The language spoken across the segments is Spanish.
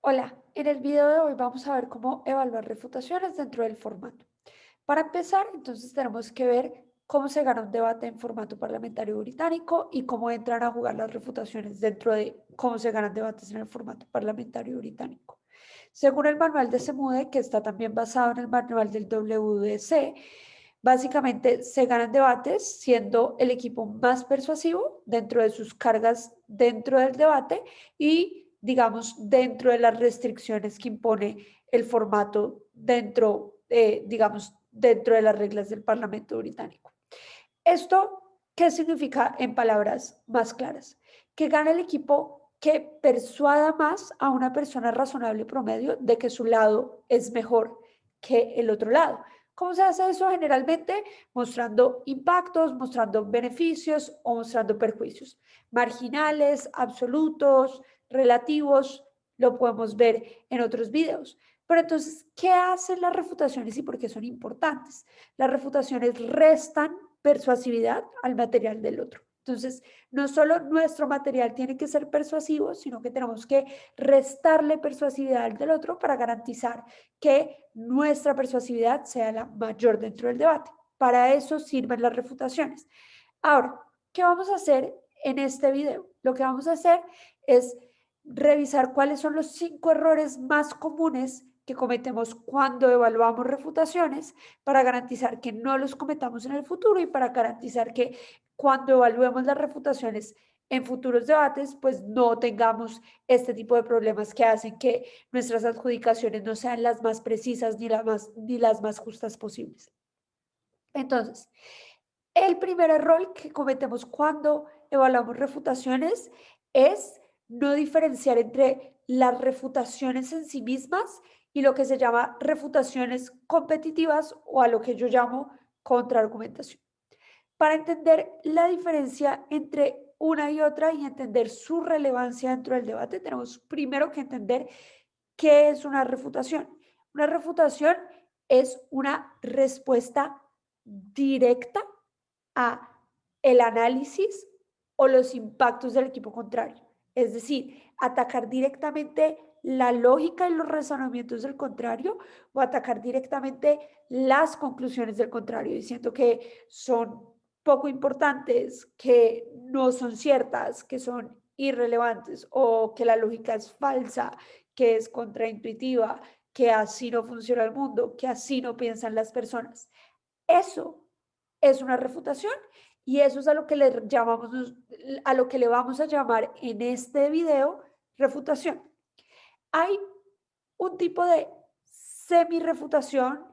Hola, en el video de hoy vamos a ver cómo evaluar refutaciones dentro del formato. Para empezar, entonces tenemos que ver cómo se gana un debate en formato parlamentario británico y cómo entran a jugar las refutaciones dentro de cómo se ganan debates en el formato parlamentario británico. Según el manual de Semude, que está también basado en el manual del WDC, básicamente se ganan debates siendo el equipo más persuasivo dentro de sus cargas dentro del debate y, digamos, dentro de las restricciones que impone el formato dentro, digamos, dentro de las reglas del Parlamento británico. ¿Esto qué significa en palabras más claras? Que gana el equipo que persuada más a una persona razonable promedio de que su lado es mejor que el otro lado. ¿Cómo se hace eso? Generalmente mostrando impactos, mostrando beneficios o mostrando perjuicios. Marginales, absolutos, relativos, lo podemos ver en otros videos. Pero entonces, ¿qué hacen las refutaciones y por qué son importantes? Las refutaciones restan persuasividad al material del otro. Entonces, no solo nuestro material tiene que ser persuasivo, sino que tenemos que restarle persuasividad al del otro para garantizar que nuestra persuasividad sea la mayor dentro del debate. Para eso sirven las refutaciones. Ahora, ¿qué vamos a hacer en este video? Lo que vamos a hacer es revisar cuáles son los 5 errores más comunes que cometemos cuando evaluamos refutaciones para garantizar que no los cometamos en el futuro y para garantizar que cuando evaluemos las refutaciones en futuros debates, pues no tengamos este tipo de problemas que hacen que nuestras adjudicaciones no sean las más precisas ni las más justas posibles. Entonces, el primer error que cometemos cuando evaluamos refutaciones es no diferenciar entre las refutaciones en sí mismas y lo que se llama refutaciones competitivas o a lo que yo llamo contraargumentación. Para entender la diferencia entre una y otra y entender su relevancia dentro del debate, tenemos primero que entender qué es una refutación. Una refutación es una respuesta directa a el análisis o los impactos del equipo contrario. Es decir, atacar directamente la lógica y los razonamientos del contrario o atacar directamente las conclusiones del contrario, diciendo que son poco importantes, que no son ciertas, que son irrelevantes o que la lógica es falsa, que es contraintuitiva, que así no funciona el mundo, que así no piensan las personas. Eso es una refutación y eso es a lo que le llamamos, a lo que le vamos a llamar en este video refutación. Hay un tipo de semi-refutación,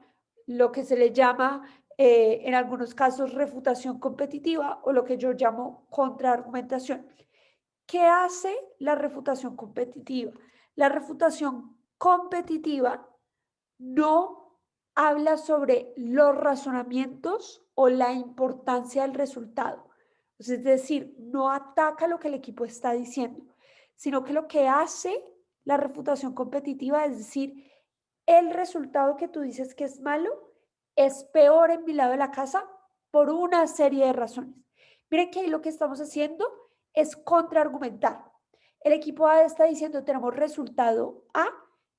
lo que se le llama en algunos casos refutación competitiva o lo que yo llamo contraargumentación. ¿Qué hace la refutación competitiva? La refutación competitiva no habla sobre los razonamientos o la importancia del resultado. Es decir, no ataca lo que el equipo está diciendo, sino que lo que hace la refutación competitiva es decir, el resultado que tú dices que es malo es peor en mi lado de la casa por una serie de razones. Miren que ahí lo que estamos haciendo es contraargumentar. El equipo A está diciendo tenemos resultado A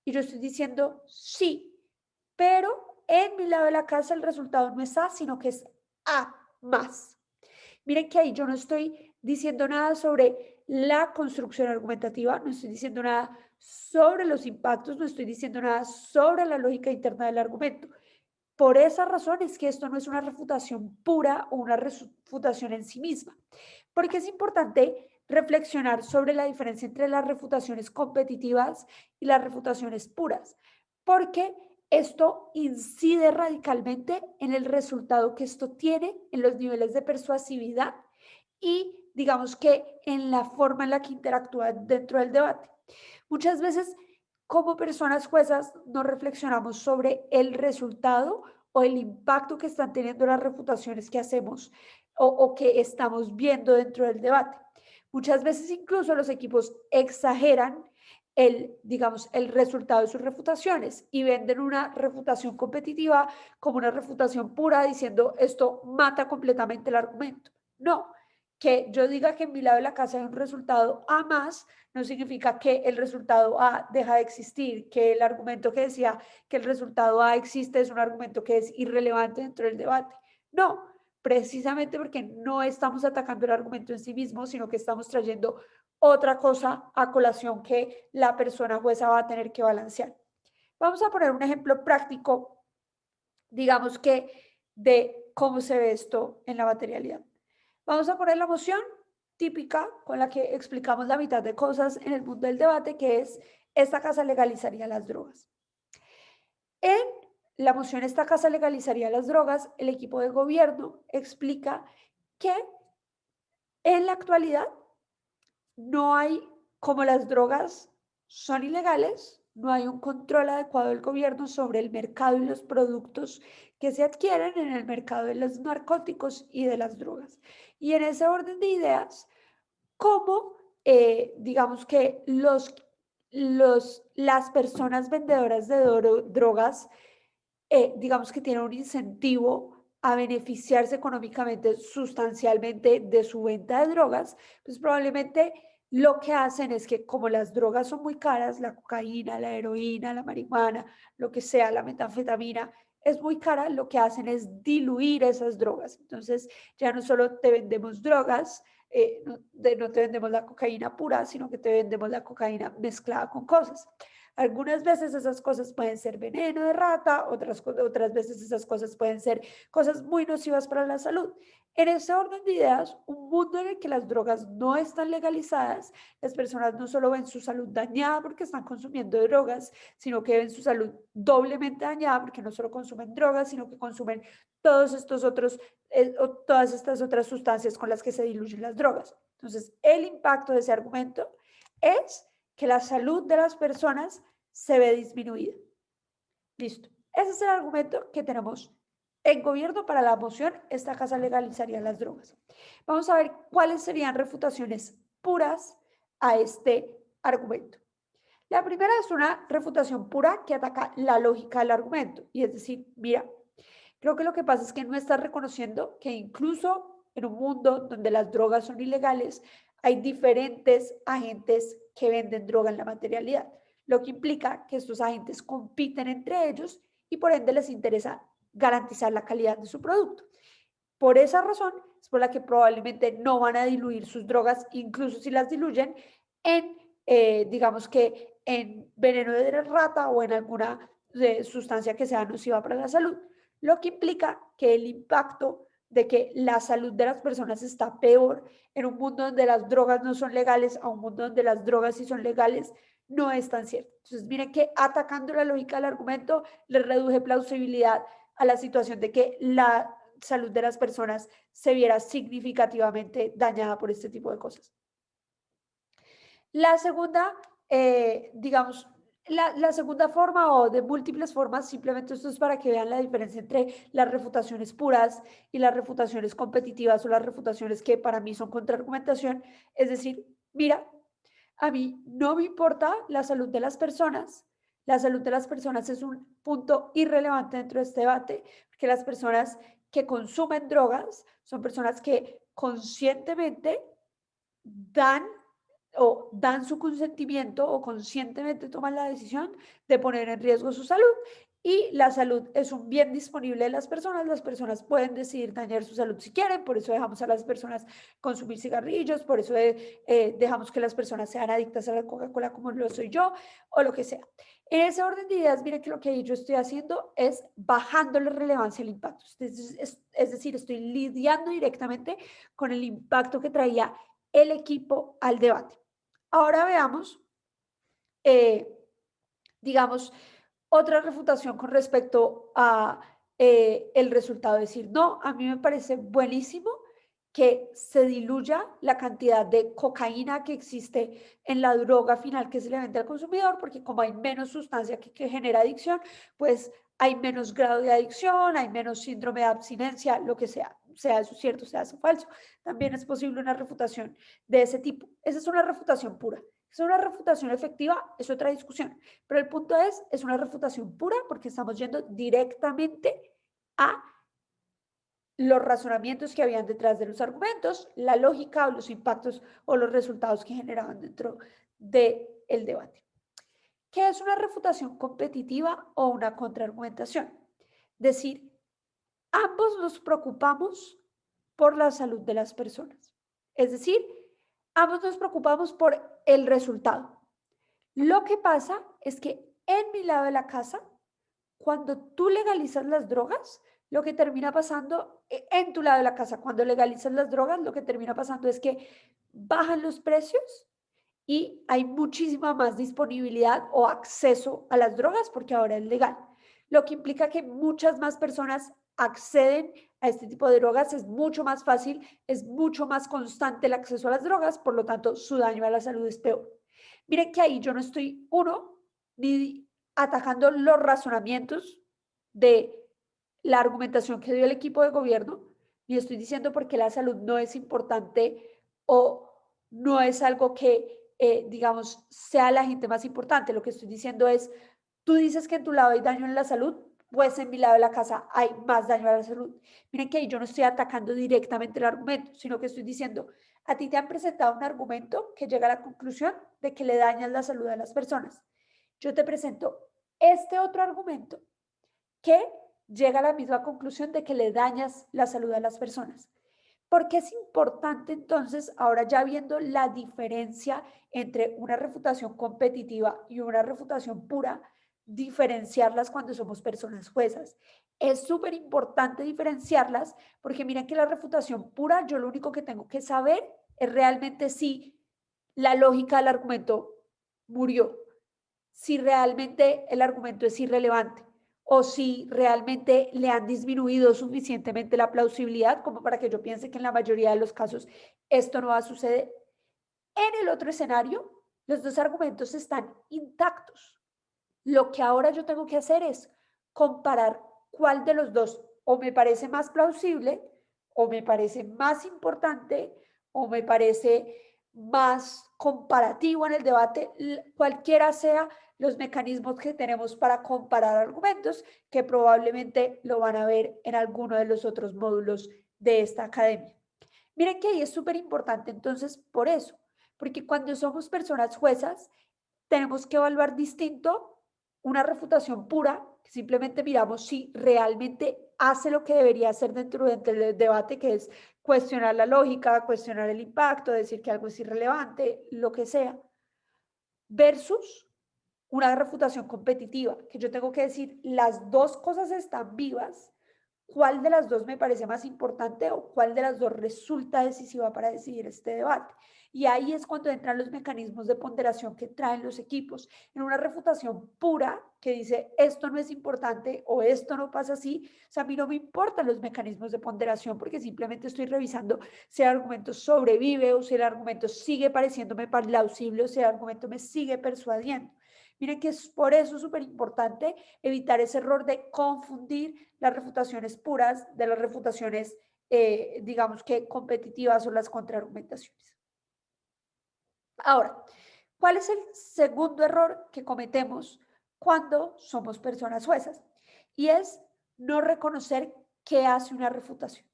y yo estoy diciendo sí, pero en mi lado de la casa el resultado no es A, sino que es A más. Miren que ahí yo no estoy diciendo nada sobre la construcción argumentativa, no estoy diciendo nada sobre los impactos, no estoy diciendo nada sobre la lógica interna del argumento. Por esa razón es que esto no es una refutación pura o una refutación en sí misma, porque es importante reflexionar sobre la diferencia entre las refutaciones competitivas y las refutaciones puras, porque esto incide radicalmente en el resultado que esto tiene en los niveles de persuasividad y digamos que en la forma en la que interactúa dentro del debate. Muchas veces como personas juezas no reflexionamos sobre el resultado o el impacto que están teniendo las refutaciones que hacemos o que estamos viendo dentro del debate. Muchas veces incluso los equipos exageran digamos, el resultado de sus refutaciones y venden una refutación competitiva como una refutación pura diciendo esto mata completamente el argumento. No, que yo diga que en mi lado de la casa hay un resultado A más, no significa que el resultado A deja de existir, que el argumento que decía que el resultado A existe es un argumento que es irrelevante dentro del debate. No, precisamente porque no estamos atacando el argumento en sí mismo, sino que estamos trayendo otra cosa a colación que la persona jueza va a tener que balancear. Vamos a poner un ejemplo práctico, digamos que de cómo se ve esto en la materialidad. Vamos a poner la moción típica con la que explicamos la mitad de cosas en el mundo del debate, que es: esta casa legalizaría las drogas. En la moción esta casa legalizaría las drogas, el equipo de gobierno explica que en la actualidad no hay, como las drogas son ilegales, no hay un control adecuado del gobierno sobre el mercado y los productos que se adquieren en el mercado de los narcóticos y de las drogas. Y en ese orden de ideas, cómo, digamos que las personas vendedoras de drogas, digamos que tienen un incentivo a beneficiarse económicamente sustancialmente de su venta de drogas, pues probablemente lo que hacen es que, como las drogas son muy caras, la cocaína, la heroína, la marihuana, lo que sea, la metanfetamina, es muy cara, lo que hacen es diluir esas drogas. Entonces, ya no solo te vendemos drogas, no te vendemos la cocaína pura, sino que te vendemos la cocaína mezclada con cosas. Algunas veces esas cosas pueden ser veneno de rata, otras veces esas cosas pueden ser cosas muy nocivas para la salud. En ese orden de ideas, un mundo en el que las drogas no están legalizadas, las personas no solo ven su salud dañada porque están consumiendo drogas, sino que ven su salud doblemente dañada porque no solo consumen drogas, sino que consumen todos estos otros, todas estas otras sustancias con las que se diluyen las drogas. Entonces, el impacto de ese argumento es que la salud de las personas se ve disminuida. Listo. Ese es el argumento que tenemos en gobierno para la moción: esta casa legalizaría las drogas. Vamos a ver cuáles serían refutaciones puras a este argumento. La primera es una refutación pura que ataca la lógica del argumento, y es decir, mira, creo que lo que pasa es que no estás reconociendo que incluso en un mundo donde las drogas son ilegales, hay diferentes agentes que venden droga en la materialidad, lo que implica que estos agentes compiten entre ellos y por ende les interesa garantizar la calidad de su producto. Por esa razón es por la que probablemente no van a diluir sus drogas, incluso si las diluyen en, digamos que en veneno de rata o en alguna sustancia que sea nociva para la salud, lo que implica que el impacto de que la salud de las personas está peor en un mundo donde las drogas no son legales a un mundo donde las drogas sí son legales, no es tan cierto. Entonces, miren que atacando la lógica del argumento, le reduje plausibilidad a la situación de que la salud de las personas se viera significativamente dañada por este tipo de cosas. La segunda, digamos, la segunda forma, o de múltiples formas, simplemente esto es para que vean la diferencia entre las refutaciones puras y las refutaciones competitivas, o las refutaciones que para mí son contraargumentación. Es decir, mira, a mí no me importa la salud de las personas. La salud de las personas es un punto irrelevante dentro de este debate, porque las personas que consumen drogas son personas que conscientemente dan dan su consentimiento, o conscientemente toman la decisión de poner en riesgo su salud. Y la salud es un bien disponible de las personas pueden decidir dañar su salud si quieren, por eso dejamos a las personas consumir cigarrillos, por eso dejamos que las personas sean adictas a la Coca-Cola como lo soy yo, o lo que sea. En ese orden de ideas, miren que lo que yo estoy haciendo es bajando la relevancia del impacto. Es decir, estoy lidiando directamente con el impacto que traía el equipo al debate. Ahora veamos, eh, digamos, otra refutación con respecto a el resultado. Decir, no, a mí me parece buenísimo que se diluya la cantidad de cocaína que existe en la droga final que se le vende al consumidor, porque como hay menos sustancia que genera adicción, pues hay menos grado de adicción, hay menos síndrome de abstinencia, lo que sea eso cierto, sea eso falso. También es posible una refutación de ese tipo. Esa es una refutación pura. ¿Es una refutación efectiva? Es otra discusión. Pero el punto es una refutación pura porque estamos yendo directamente a los razonamientos que habían detrás de los argumentos, la lógica o los impactos o los resultados que generaban dentro del debate. ¿Qué es una refutación competitiva o una contraargumentación? Decir, ambos nos preocupamos por la salud de las personas. Es decir, ambos nos preocupamos por el resultado. Lo que pasa es que en mi lado de la casa, cuando tú legalizas las drogas, lo que termina pasando en tu lado de la casa, cuando legalizas las drogas, lo que termina pasando es que bajan los precios y hay muchísima más disponibilidad o acceso a las drogas porque ahora es legal, lo que implica que muchas más personas acceden a este tipo de drogas, es mucho más fácil, es mucho más constante el acceso a las drogas, por lo tanto su daño a la salud es peor. Miren que ahí yo no estoy, uno, ni atacando los razonamientos de la argumentación que dio el equipo de gobierno, ni estoy diciendo por qué la salud no es importante o no es algo que, digamos, sea la gente más importante. Lo que estoy diciendo es, tú dices que en tu lado hay daño en la salud, pues en mi lado de la casa hay más daño a la salud. Miren que ahí yo no estoy atacando directamente el argumento, sino que estoy diciendo, a ti te han presentado un argumento que llega a la conclusión de que le dañas la salud a las personas. Yo te presento este otro argumento que llega a la misma conclusión de que le dañas la salud a las personas. ¿Por qué es importante entonces, ahora ya viendo la diferencia entre una refutación competitiva y una refutación pura, diferenciarlas cuando somos personas juezas? Es súper importante diferenciarlas porque miren que la refutación pura, yo lo único que tengo que saber es realmente si la lógica del argumento murió, si realmente el argumento es irrelevante o si realmente le han disminuido suficientemente la plausibilidad como para que yo piense que en la mayoría de los casos esto no va a suceder. En el otro escenario, los dos argumentos están intactos. Lo que ahora yo tengo que hacer es comparar cuál de los dos o me parece más plausible o me parece más importante o me parece más comparativo en el debate, cualquiera sea los mecanismos que tenemos para comparar argumentos, que probablemente lo van a ver en alguno de los otros módulos de esta academia. Miren que ahí es súper importante entonces por eso, porque cuando somos personas juezas, tenemos que evaluar distinto una refutación pura, que simplemente miramos si realmente hace lo que debería hacer dentro del debate, que es cuestionar la lógica, cuestionar el impacto, decir que algo es irrelevante, lo que sea, versus una refutación competitiva, que yo tengo que decir, las dos cosas están vivas, cuál de las dos me parece más importante o cuál de las dos resulta decisiva para decidir este debate. Y ahí es cuando entran los mecanismos de ponderación que traen los equipos. En una refutación pura que dice esto no es importante o esto no pasa así, o sea, a mí no me importan los mecanismos de ponderación porque simplemente estoy revisando si el argumento sobrevive o si el argumento sigue pareciéndome plausible o si el argumento me sigue persuadiendo. Miren que es por eso súper importante evitar ese error de confundir las refutaciones puras de las refutaciones, digamos que competitivas o las contraargumentaciones. Ahora, ¿cuál es el segundo error que cometemos cuando somos personas juezas? Y es no reconocer qué hace una refutación.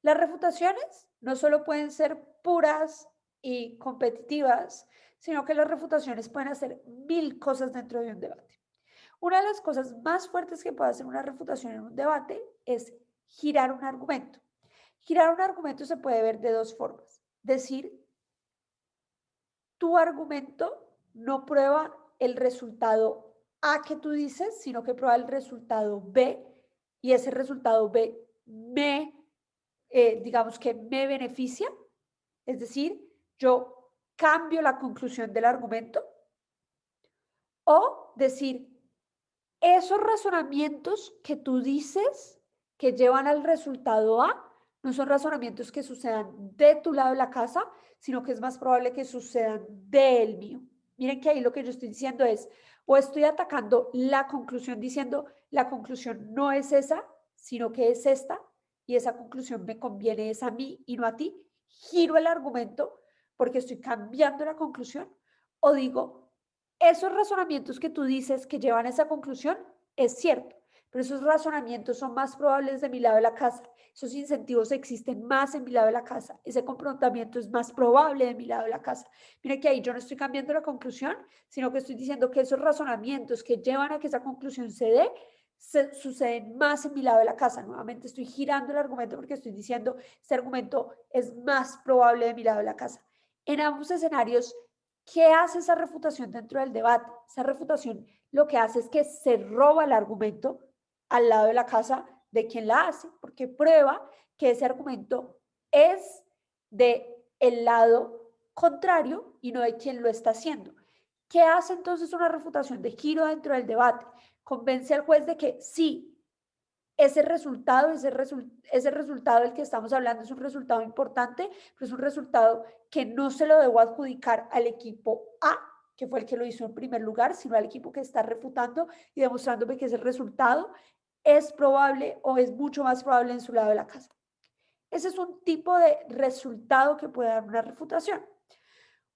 Las refutaciones no solo pueden ser puras y competitivas, sino que las refutaciones pueden hacer mil cosas dentro de un debate. Una de las cosas más fuertes que puede hacer una refutación en un debate es girar un argumento. Girar un argumento se puede ver de dos formas. Decir, tu argumento no prueba el resultado A que tú dices, sino que prueba el resultado B y ese resultado B digamos que me beneficia. Es decir, yo cambio la conclusión del argumento o decir, esos razonamientos que tú dices que llevan al resultado A no son razonamientos que sucedan de tu lado de la casa, sino que es más probable que sucedan del mío. Miren que ahí lo que yo estoy diciendo es, o estoy atacando la conclusión diciendo, la conclusión no es esa, sino que es esta, y esa conclusión me conviene es a mí y no a ti. Giro el argumento porque estoy cambiando la conclusión, o digo, esos razonamientos que tú dices que llevan a esa conclusión es cierto, pero esos razonamientos son más probables de mi lado de la casa. Esos incentivos existen más en mi lado de la casa. Ese comportamiento es más probable de mi lado de la casa. Mira que ahí yo no estoy cambiando la conclusión, sino que estoy diciendo que esos razonamientos que llevan a que esa conclusión se dé, suceden más en mi lado de la casa. Nuevamente estoy girando el argumento porque estoy diciendo, este argumento es más probable de mi lado de la casa. En ambos escenarios, ¿qué hace esa refutación dentro del debate? Esa refutación lo que hace es que se roba el argumento al lado de la casa de quien la hace, porque prueba que ese argumento es de el lado contrario y no de quien lo está haciendo. ¿Qué hace entonces una refutación de giro dentro del debate? Convence al juez de que sí, ese resultado del que estamos hablando es un resultado importante, pero es un resultado que no se lo debo adjudicar al equipo A, que fue el que lo hizo en primer lugar, sino al equipo que está refutando y demostrándome que ese resultado es probable o es mucho más probable en su lado de la casa. Ese es un tipo de resultado que puede dar una refutación.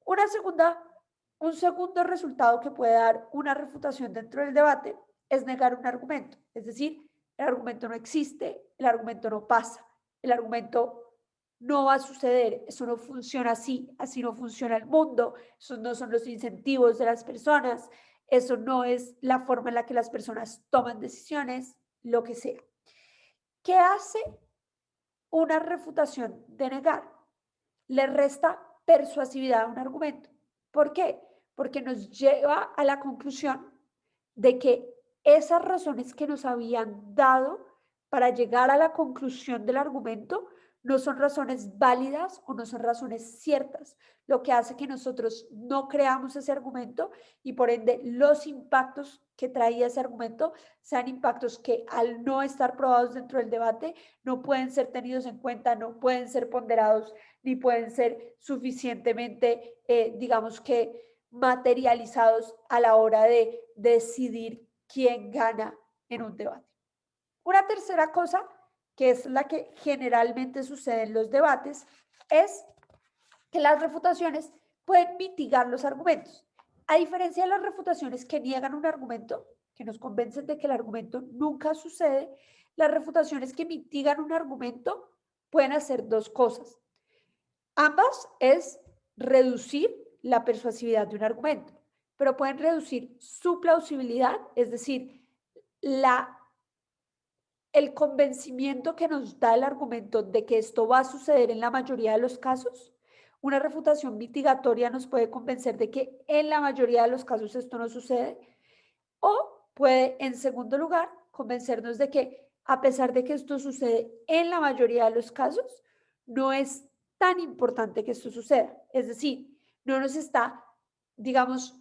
Un segundo resultado que puede dar una refutación dentro del debate es negar un argumento, es decir, el argumento no existe, el argumento no pasa, el argumento no va a suceder, eso no funciona así, así no funciona el mundo, esos no son los incentivos de las personas, eso no es la forma en la que las personas toman decisiones, lo que sea. ¿Qué hace una refutación de negar? Le resta persuasividad a un argumento. ¿Por qué? Porque nos lleva a la conclusión de que esas razones que nos habían dado para llegar a la conclusión del argumento no son razones válidas o no son razones ciertas, lo que hace que nosotros no creamos ese argumento y por ende los impactos que traía ese argumento sean impactos que al no estar probados dentro del debate no pueden ser tenidos en cuenta, no pueden ser ponderados ni pueden ser suficientemente, digamos que, materializados a la hora de decidir quién gana en un debate. Una tercera cosa, que es la que generalmente sucede en los debates, es que las refutaciones pueden mitigar los argumentos. A diferencia de las refutaciones que niegan un argumento, que nos convencen de que el argumento nunca sucede, las refutaciones que mitigan un argumento pueden hacer dos cosas. Ambas es reducir la persuasividad de un argumento, pero pueden reducir su plausibilidad, es decir, el convencimiento que nos da el argumento de que esto va a suceder en la mayoría de los casos. Una refutación mitigatoria nos puede convencer de que en la mayoría de los casos esto no sucede, o puede, en segundo lugar, convencernos de que a pesar de que esto sucede en la mayoría de los casos, no es tan importante que esto suceda. Es decir, no nos está, digamos,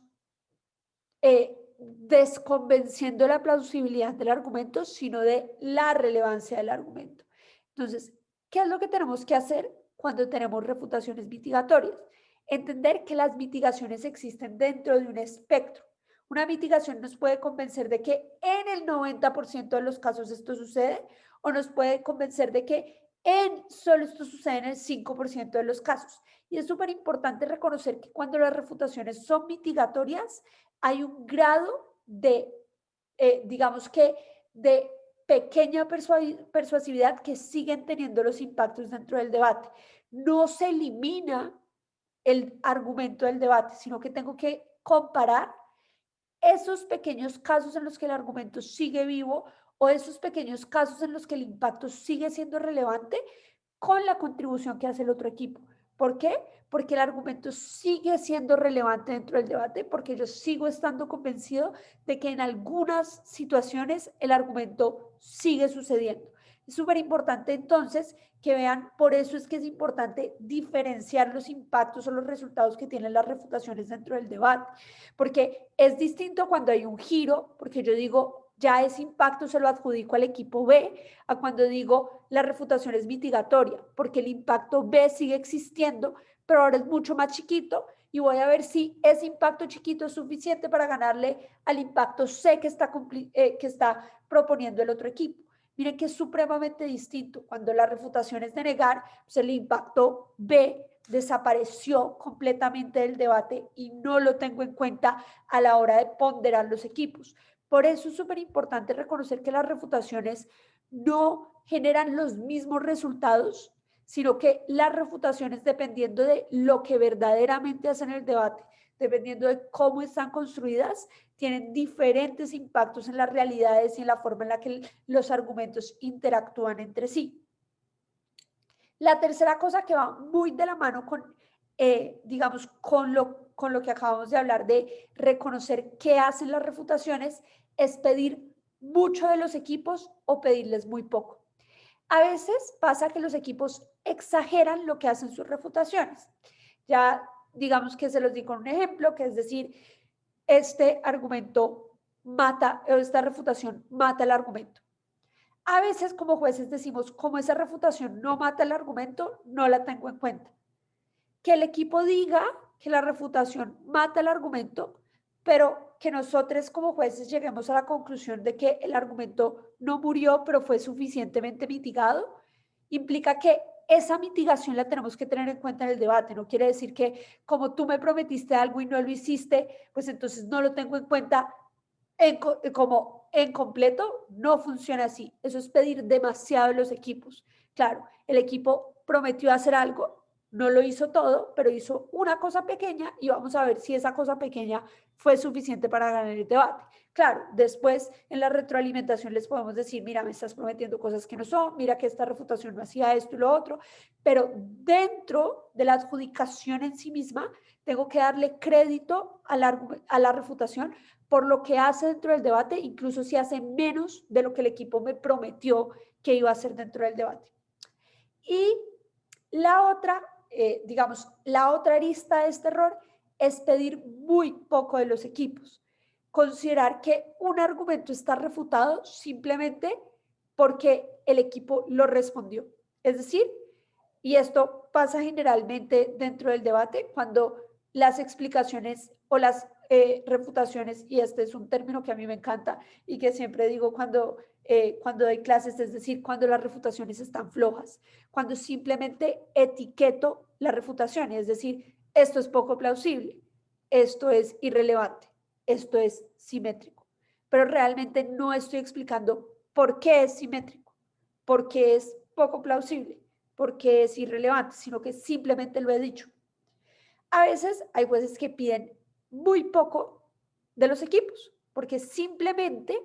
desconvenciendo la plausibilidad del argumento, sino de la relevancia del argumento. Entonces, ¿qué es lo que tenemos que hacer cuando tenemos refutaciones mitigatorias? Entender que las mitigaciones existen dentro de un espectro. Una mitigación nos puede convencer de que en el 90% de los casos esto sucede, o nos puede convencer de que solo esto sucede en el 5% de los casos. Y es súper importante reconocer que cuando las refutaciones son mitigatorias, hay un grado de, digamos que, de pequeña persuasividad que siguen teniendo los impactos dentro del debate. No se elimina el argumento del debate, sino que tengo que comparar esos pequeños casos en los que el argumento sigue vivo o esos pequeños casos en los que el impacto sigue siendo relevante con la contribución que hace el otro equipo. ¿Por qué? Porque el argumento sigue siendo relevante dentro del debate, porque yo sigo estando convencido de que en algunas situaciones el argumento sigue sucediendo. Es súper importante entonces que vean, por eso es que es importante diferenciar los impactos o los resultados que tienen las refutaciones dentro del debate, porque es distinto cuando hay un giro, porque yo digo, ya ese impacto se lo adjudico al equipo B, a cuando digo la refutación es mitigatoria, porque el impacto B sigue existiendo, pero ahora es mucho más chiquito y voy a ver si ese impacto chiquito es suficiente para ganarle al impacto C que está proponiendo el otro equipo. Miren que es supremamente distinto. Cuando la refutación es de negar, pues el impacto B desapareció completamente del debate y no lo tengo en cuenta a la hora de ponderar los equipos. Por eso es súper importante reconocer que las refutaciones no generan los mismos resultados, sino que las refutaciones, dependiendo de lo que verdaderamente hacen el debate, dependiendo de cómo están construidas, tienen diferentes impactos en las realidades y en la forma en la que los argumentos interactúan entre sí. La tercera cosa que va muy de la mano con, digamos, con lo que acabamos de hablar de reconocer qué hacen las refutaciones, es pedir mucho de los equipos o pedirles muy poco. A veces pasa que los equipos exageran lo que hacen sus refutaciones. Ya digamos que se los di con un ejemplo, que es decir, este argumento mata, esta refutación mata el argumento. A veces como jueces decimos, como esa refutación no mata el argumento, no la tengo en cuenta. Que el equipo diga que la refutación mata el argumento, pero que nosotros como jueces lleguemos a la conclusión de que el argumento no murió, pero fue suficientemente mitigado, implica que esa mitigación la tenemos que tener en cuenta en el debate. No quiere decir que como tú me prometiste algo y no lo hiciste, pues entonces no lo tengo en cuenta como en completo. No funciona así. Eso es pedir demasiado de los equipos. Claro, el equipo prometió hacer algo, no lo hizo todo, pero hizo una cosa pequeña y vamos a ver si esa cosa pequeña fue suficiente para ganar el debate. Claro, después en la retroalimentación les podemos decir, mira, me estás prometiendo cosas que no son, mira que esta refutación no hacía esto y lo otro, pero dentro de la adjudicación en sí misma, tengo que darle crédito a la refutación por lo que hace dentro del debate, incluso si hace menos de lo que el equipo me prometió que iba a hacer dentro del debate. Y la otra, digamos, la otra arista de este error es pedir muy poco de los equipos. Considerar que un argumento está refutado simplemente porque el equipo lo respondió. Es decir, y esto pasa generalmente dentro del debate cuando las explicaciones o las refutaciones, y este es un término que a mí me encanta y que siempre digo cuando doy clases, es decir, cuando las refutaciones están flojas, cuando simplemente etiqueto la refutación, es decir, esto es poco plausible, esto es irrelevante, esto es simétrico, pero realmente no estoy explicando por qué es simétrico, por qué es poco plausible, por qué es irrelevante, sino que simplemente lo he dicho. A veces hay jueces que piden muy poco de los equipos, porque simplemente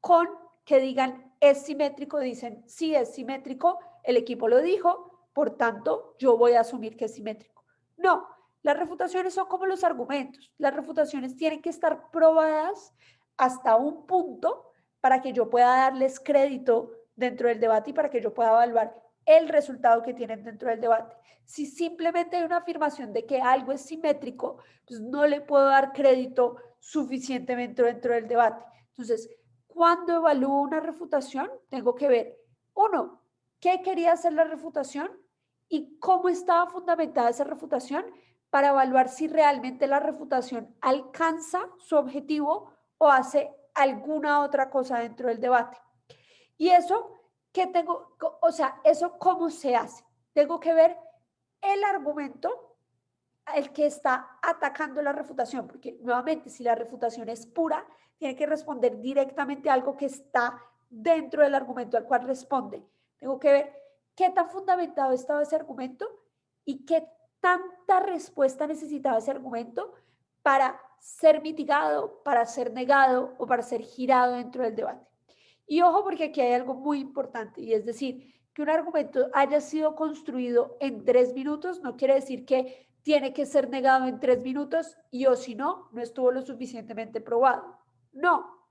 con que digan es simétrico, dicen sí es simétrico, el equipo lo dijo, por tanto yo voy a asumir que es simétrico. No, las refutaciones son como los argumentos. Las refutaciones tienen que estar probadas hasta un punto para que yo pueda darles crédito dentro del debate y para que yo pueda evaluar el resultado que tienen dentro del debate. Si simplemente hay una afirmación de que algo es simétrico, pues no le puedo dar crédito suficientemente dentro del debate. Entonces, cuando evalúo una refutación, tengo que ver, uno, qué quería hacer la refutación y cómo estaba fundamentada esa refutación para evaluar si realmente la refutación alcanza su objetivo o hace alguna otra cosa dentro del debate. Y eso, ¿qué tengo? O sea, eso cómo se hace. Tengo que ver el argumento el que está atacando la refutación, porque nuevamente, si la refutación es pura, tiene que responder directamente a algo que está dentro del argumento al cual responde. Tengo que ver qué tan fundamentado estaba ese argumento y qué tanta respuesta necesitaba ese argumento para ser mitigado, para ser negado o para ser girado dentro del debate. Y ojo, porque aquí hay algo muy importante, y es decir, que un argumento haya sido construido en 3 minutos no quiere decir que tiene que ser negado en 3 minutos y o si no, no estuvo lo suficientemente probado. No,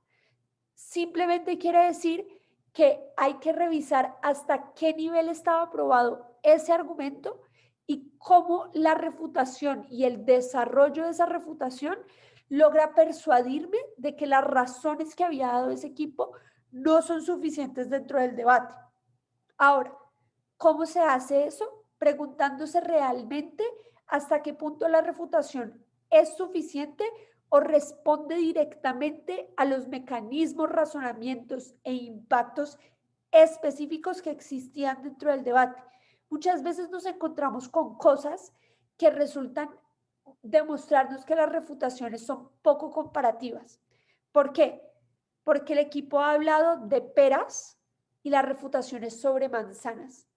simplemente quiere decir que hay que revisar hasta qué nivel estaba probado ese argumento y cómo la refutación y el desarrollo de esa refutación logra persuadirme de que las razones que había dado ese equipo no son suficientes dentro del debate. Ahora, ¿cómo se hace eso? Preguntándose realmente hasta qué punto la refutación es suficiente o responde directamente a los mecanismos, razonamientos e impactos específicos que existían dentro del debate. Muchas veces nos encontramos con cosas que resultan demostrarnos que las refutaciones son poco comparativas. ¿Por qué? Porque el equipo ha hablado de peras y la refutación es sobre manzanas.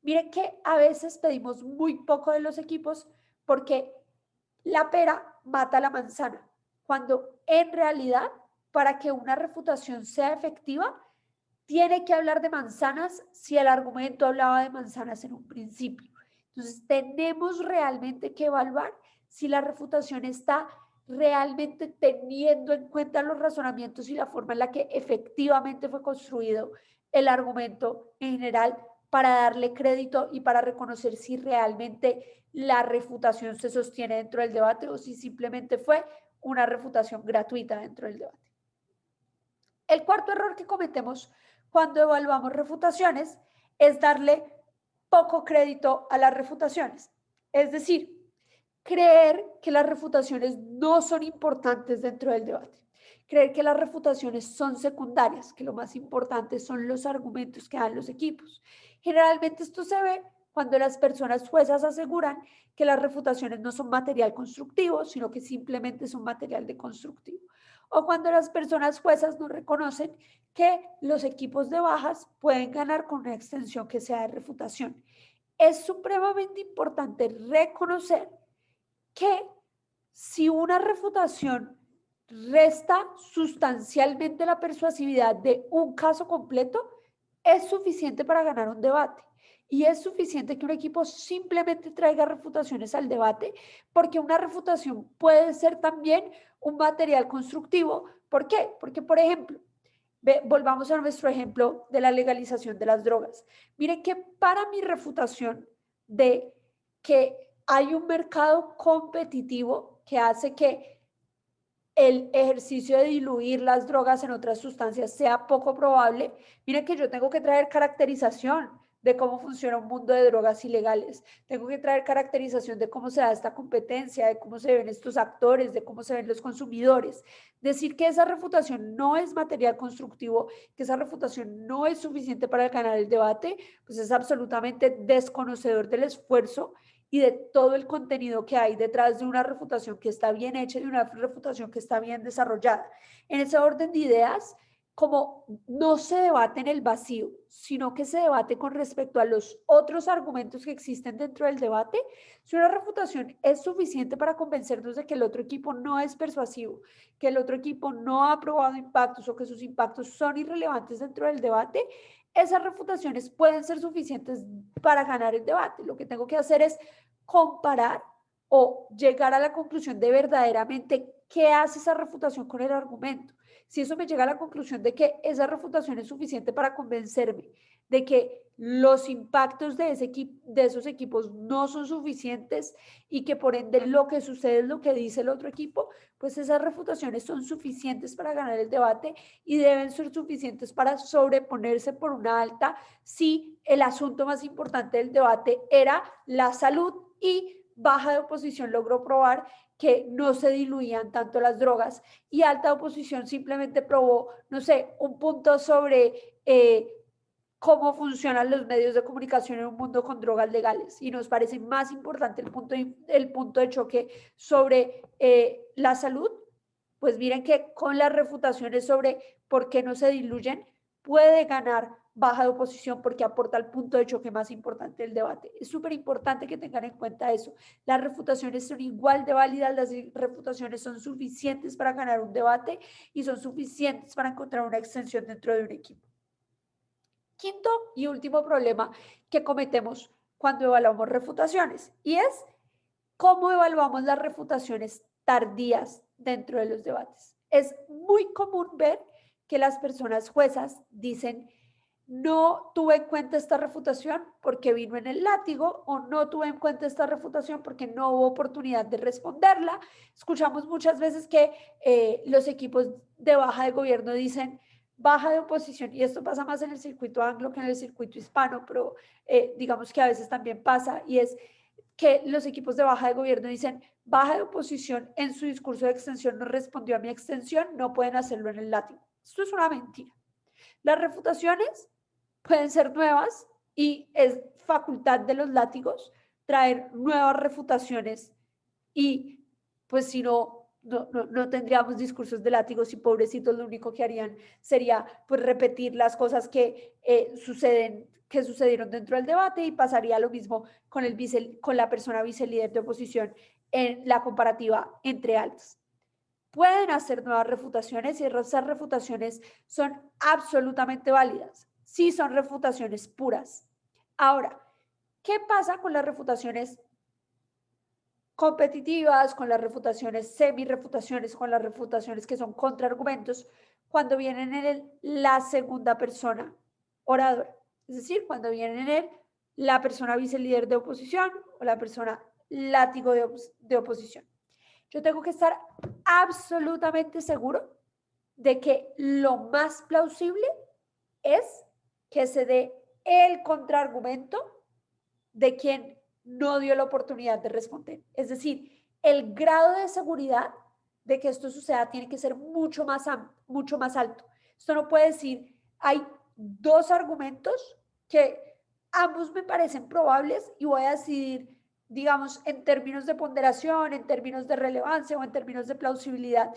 Miren que a veces pedimos muy poco de los equipos porque la pera mata la manzana, cuando en realidad para que una refutación sea efectiva, tiene que hablar de manzanas si el argumento hablaba de manzanas en un principio. Entonces, tenemos realmente que evaluar si la refutación está realmente teniendo en cuenta los razonamientos y la forma en la que efectivamente fue construido el argumento en general para darle crédito y para reconocer si realmente la refutación se sostiene dentro del debate o si simplemente fue una refutación gratuita dentro del debate. El cuarto error que cometemos cuando evaluamos refutaciones es darle poco crédito a las refutaciones. Es decir, creer que las refutaciones no son importantes dentro del debate. Creer que las refutaciones son secundarias, que lo más importante son los argumentos que dan los equipos. Generalmente esto se ve cuando las personas juezas aseguran que las refutaciones no son material constructivo, sino que simplemente son material deconstructivo. O cuando las personas juezas no reconocen que los equipos de bajas pueden ganar con una extensión que sea de refutación. Es supremamente importante reconocer que si una refutación resta sustancialmente la persuasividad de un caso completo, es suficiente para ganar un debate. Y es suficiente que un equipo simplemente traiga refutaciones al debate, porque una refutación puede ser también un material constructivo. ¿Por qué? Porque, por ejemplo, volvamos a nuestro ejemplo de la legalización de las drogas. Miren que para mi refutación de que hay un mercado competitivo que hace que el ejercicio de diluir las drogas en otras sustancias sea poco probable, miren que yo tengo que traer caracterización de cómo funciona un mundo de drogas ilegales. Tengo que traer caracterización de cómo se da esta competencia, de cómo se ven estos actores, de cómo se ven los consumidores. Decir que esa refutación no es material constructivo, que esa refutación no es suficiente para ganar el debate, pues es absolutamente desconocedor del esfuerzo y de todo el contenido que hay detrás de una refutación que está bien hecha y de una refutación que está bien desarrollada. En ese orden de ideas, como no se debate en el vacío, sino que se debate con respecto a los otros argumentos que existen dentro del debate, si una refutación es suficiente para convencernos de que el otro equipo no es persuasivo, que el otro equipo no ha probado impactos o que sus impactos son irrelevantes dentro del debate, esas refutaciones pueden ser suficientes para ganar el debate. Lo que tengo que hacer es comparar o llegar a la conclusión de verdaderamente qué hace esa refutación con el argumento. Si eso me llega a la conclusión de que esa refutación es suficiente para convencerme de que los impactos de esos equipos no son suficientes y que por ende lo que sucede es lo que dice el otro equipo, pues esas refutaciones son suficientes para ganar el debate y deben ser suficientes para sobreponerse por una alta si el asunto más importante del debate era la salud y baja de oposición logró probar que no se diluían tanto las drogas y alta oposición simplemente probó, no sé, un punto sobre cómo funcionan los medios de comunicación en un mundo con drogas legales y nos parece más importante el punto de choque sobre la salud, pues miren que con las refutaciones sobre por qué no se diluyen, puede ganar baja de oposición porque aporta el punto de choque más importante del debate. Es súper importante que tengan en cuenta eso. Las refutaciones son igual de válidas, las refutaciones son suficientes para ganar un debate y son suficientes para encontrar una extensión dentro de un equipo. Quinto y último problema que cometemos cuando evaluamos refutaciones y es cómo evaluamos las refutaciones tardías dentro de los debates. Es muy común ver que las personas juezas dicen, no tuve en cuenta esta refutación porque vino en el látigo o no tuve en cuenta esta refutación porque no hubo oportunidad de responderla. Escuchamos muchas veces que los equipos de baja de gobierno dicen baja de oposición y esto pasa más en el circuito anglo que en el circuito hispano, pero digamos que a veces también pasa y es que los equipos de baja de gobierno dicen baja de oposición en su discurso de extensión no respondió a mi extensión, no pueden hacerlo en el látigo. Esto es una mentira. Las refutaciones pueden ser nuevas y es facultad de los látigos traer nuevas refutaciones y pues si no no tendríamos discursos de látigos y pobrecitos, lo único que harían sería pues repetir las cosas que sucedieron dentro del debate y pasaría lo mismo con la persona vicelíder de oposición en la comparativa entre altas. Pueden hacer nuevas refutaciones y esas refutaciones son absolutamente válidas. Sí son refutaciones puras. Ahora, ¿qué pasa con las refutaciones competitivas, con las refutaciones, semi-refutaciones, con las refutaciones que son contraargumentos, cuando vienen en la segunda persona oradora? Es decir, cuando vienen en la persona vicelíder de oposición o la persona látigo de oposición. Yo tengo que estar absolutamente seguro de que lo más plausible es que se dé el contraargumento de quien no dio la oportunidad de responder. Es decir, el grado de seguridad de que esto suceda tiene que ser mucho más alto. Esto no puede decir, hay dos argumentos que ambos me parecen probables y voy a decidir, digamos, en términos de ponderación, en términos de relevancia o en términos de plausibilidad,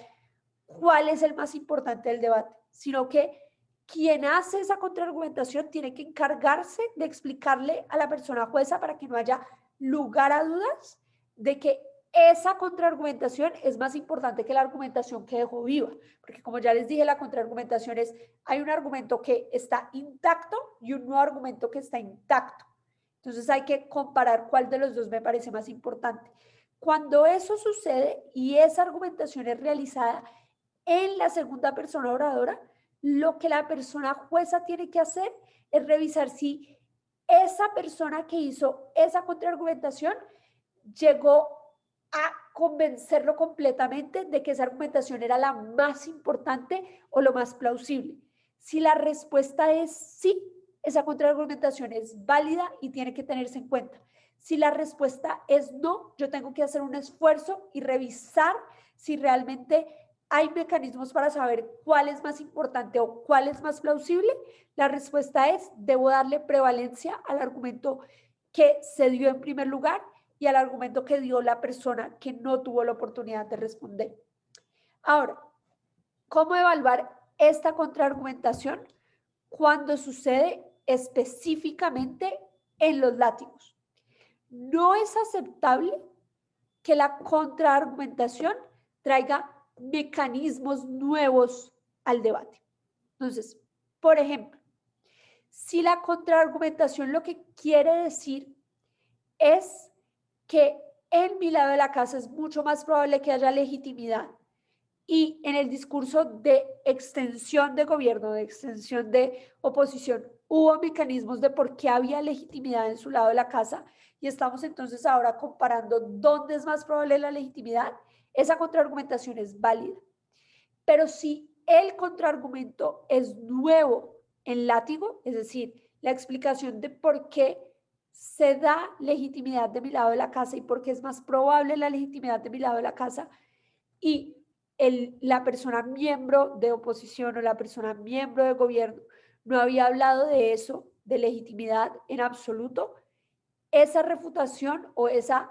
cuál es el más importante del debate, sino que quien hace esa contraargumentación tiene que encargarse de explicarle a la persona jueza para que no haya lugar a dudas de que esa contraargumentación es más importante que la argumentación que dejó viva, porque como ya les dije, la contraargumentación es, hay un argumento que está intacto y un nuevo argumento que está intacto. Entonces hay que comparar cuál de los dos me parece más importante. Cuando eso sucede y esa argumentación es realizada en la segunda persona oradora, lo que la persona jueza tiene que hacer es revisar si esa persona que hizo esa contraargumentación llegó a convencerlo completamente de que esa argumentación era la más importante o lo más plausible. Si la respuesta es sí, esa contraargumentación es válida y tiene que tenerse en cuenta. Si la respuesta es no, yo tengo que hacer un esfuerzo y revisar si realmente hay mecanismos para saber cuál es más importante o cuál es más plausible. La respuesta es, debo darle prevalencia al argumento que se dio en primer lugar y al argumento que dio la persona que no tuvo la oportunidad de responder. Ahora, ¿cómo evaluar esta contraargumentación cuando sucede específicamente en los látigos? No es aceptable que la contraargumentación traiga mecanismos nuevos al debate. Entonces, por ejemplo, si la contraargumentación lo que quiere decir es que en mi lado de la casa es mucho más probable que haya legitimidad y en el discurso de extensión de gobierno, de extensión de oposición, hubo mecanismos de por qué había legitimidad en su lado de la casa y estamos entonces ahora comparando dónde es más probable la legitimidad, esa contraargumentación es válida. Pero si el contraargumento es nuevo en látigo, es decir, la explicación de por qué se da legitimidad de mi lado de la casa y por qué es más probable la legitimidad de mi lado de la casa y la persona miembro de oposición o la persona miembro de gobierno no había hablado de eso, de legitimidad en absoluto, esa refutación o esa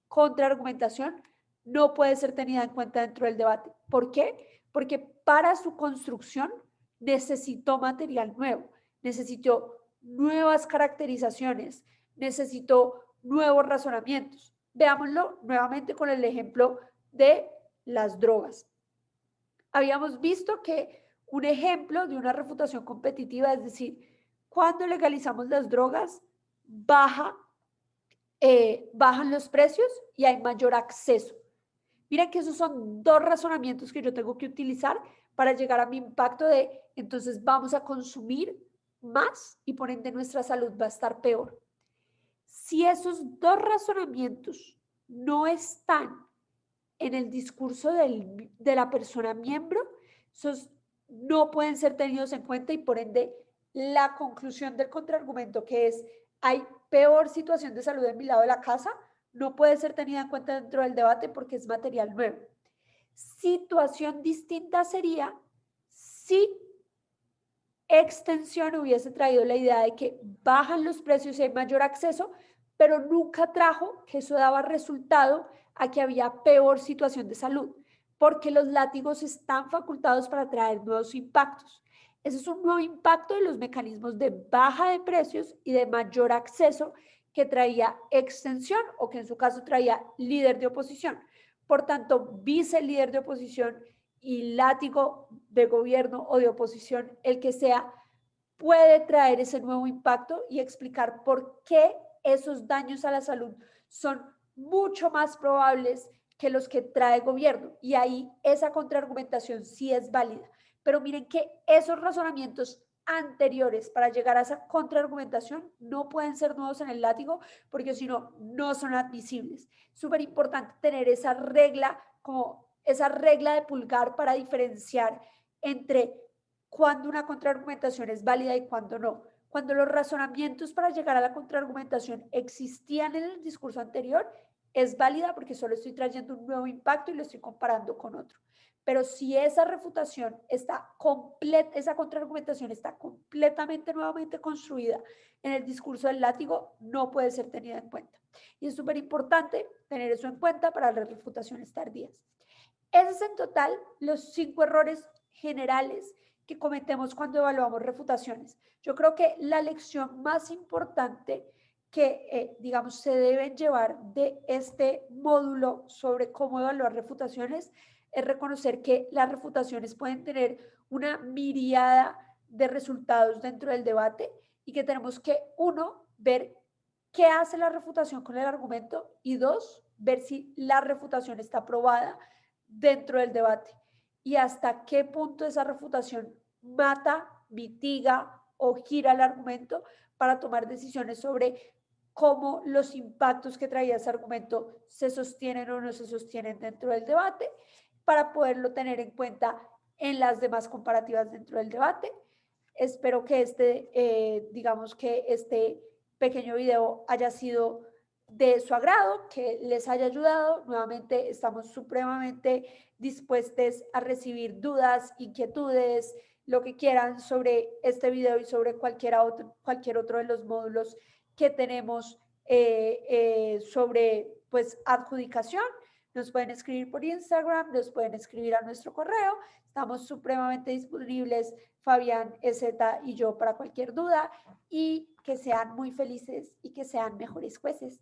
contraargumentación no puede ser tenida en cuenta dentro del debate. ¿Por qué? Porque para su construcción necesitó material nuevo, necesitó nuevas caracterizaciones, necesitó nuevos razonamientos. Veámoslo nuevamente con el ejemplo de las drogas. Habíamos visto que un ejemplo de una refutación competitiva, es decir, cuando legalizamos las drogas, bajan los precios y hay mayor acceso. Mira que esos son dos razonamientos que yo tengo que utilizar para llegar a mi impacto de, entonces vamos a consumir más y por ende nuestra salud va a estar peor. Si esos dos razonamientos no están en el discurso de la persona miembro, esos no pueden ser tenidos en cuenta y por ende la conclusión del contraargumento que es hay peor situación de salud en mi lado de la casa, no puede ser tenida en cuenta dentro del debate porque es material nuevo. Situación distinta sería si extensión hubiese traído la idea de que bajan los precios y hay mayor acceso, pero nunca trajo que eso daba resultado a que había peor situación de salud. porque los látigos están facultados para traer nuevos impactos. Ese es un nuevo impacto de los mecanismos de baja de precios y de mayor acceso que traía extensión o que en su caso traía líder de oposición. Por tanto, vice líder de oposición y látigo de gobierno o de oposición, el que sea, puede traer ese nuevo impacto y explicar por qué esos daños a la salud son mucho más probables que los que trae el gobierno. Y ahí esa contraargumentación sí es válida. Pero miren que esos razonamientos anteriores para llegar a esa contraargumentación no pueden ser nuevos en el látigo porque si no, no son admisibles. Súper importante tener esa regla como esa regla de pulgar para diferenciar entre cuándo una contraargumentación es válida y cuándo no. Cuando los razonamientos para llegar a la contraargumentación existían en el discurso anterior, es válida porque solo estoy trayendo un nuevo impacto y lo estoy comparando con otro. Pero si esa refutación está completa, esa contraargumentación está completamente nuevamente construida en el discurso del látigo, no puede ser tenida en cuenta. Y es súper importante tener eso en cuenta para las refutaciones tardías. Esos es en total los 5 errores generales que cometemos cuando evaluamos refutaciones. Yo creo que la lección más importante que, digamos, se deben llevar de este módulo sobre cómo evaluar refutaciones es reconocer que las refutaciones pueden tener una miriada de resultados dentro del debate y que tenemos que, uno, ver qué hace la refutación con el argumento y dos, ver si la refutación está probada dentro del debate y hasta qué punto esa refutación mata, mitiga o gira el argumento para tomar decisiones sobre cómo los impactos que traía ese argumento se sostienen o no se sostienen dentro del debate, para poderlo tener en cuenta en las demás comparativas dentro del debate. Espero que digamos que este pequeño video haya sido de su agrado, que les haya ayudado. Nuevamente estamos supremamente dispuestos a recibir dudas, inquietudes, lo que quieran sobre este video y sobre cualquier otro de los módulos que tenemos sobre pues adjudicación. Nos pueden escribir por Instagram, nos pueden escribir a nuestro correo. Estamos supremamente disponibles, Fabián, EZ y yo, para cualquier duda y que sean muy felices y que sean mejores jueces.